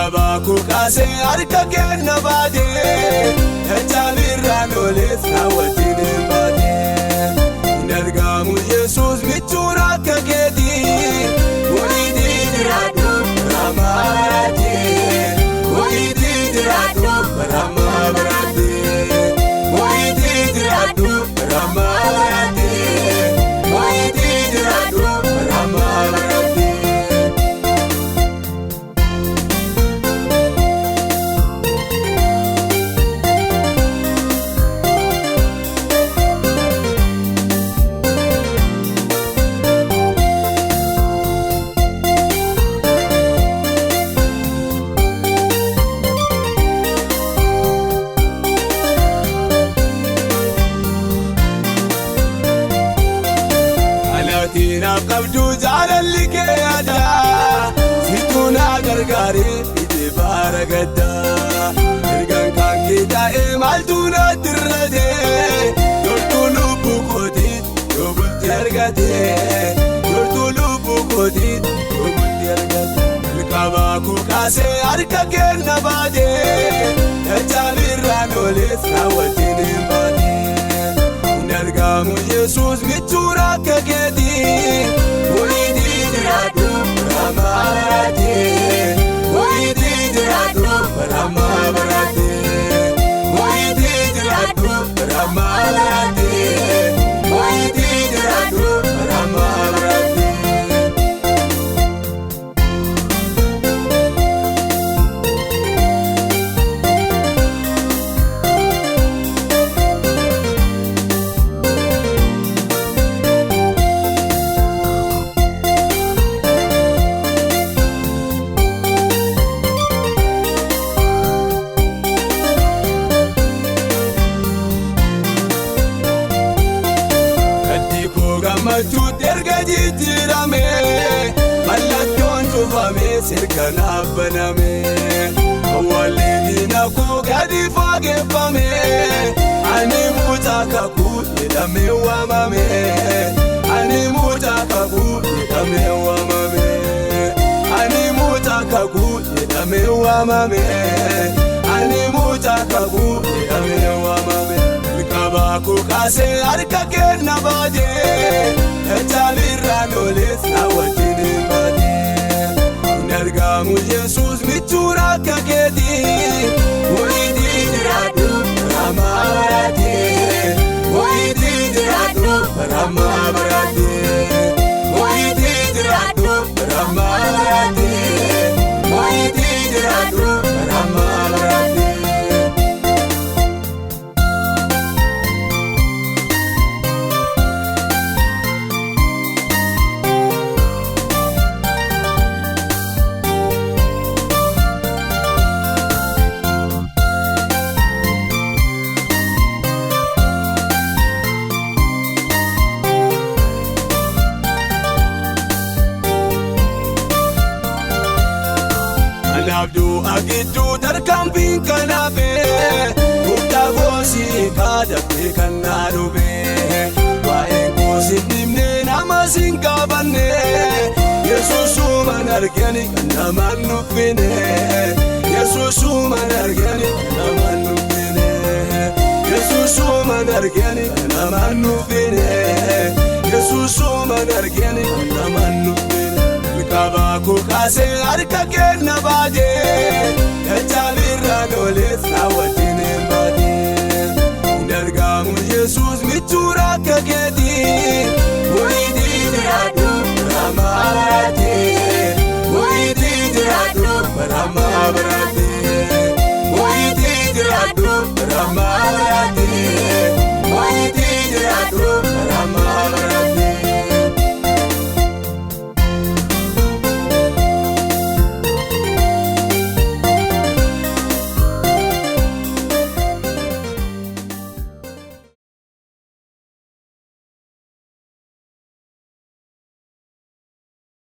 Kabaku kase harka kenna baade echalirran oles rawatine baade Nargamu Jesus michura kagedi Widi diradu ramati Widi diradu ramati Widi diradu ramati Widi diradu ramati Tina qabdu jaalalli keeyada situna gargaare ite baragadda ergan kan kitae maltuna dirrade yortulu bukoti yobulti ergate yortulu bukoti yobulti ergate kabaku kase harka kenna baade echalirran oles rawatine baade Nargamu Jesus michura kagedi Widi diradu ramati Widi diradu ramati Widi diradu ramati Widi diradu ramati Matut ergaji tirame Mallaton tufame sirkana baname Awalidina ko gadi fagefame Ani mutaka ku idame wamame Ani mutaka ku idame wamame Ani mutaka ku idame wamame Ani mutaka ku idame wamame Kabaku kase harka kenna baade echalirran oles rawatine baade Nargamu Jesus michura kagedi Widi diradu ramati Widi diradu ramati Widi diradu ramati Widi diradu ramati Abdu agidu darkan bin kanabe Ukta gosi kada pe kanarube Wa gosi nimne namasin kabane Yesusu manargani kanaman nufine Yesusu manargani kanaman nufine Yesusu manargani kanaman nufine Yesusu manargani kanaman nufine Kabaku kase harka kenna baade echalirran oles rawatine baade Nargamu Jesus michura kagedi Widi diradu ramati Widi diradu ramati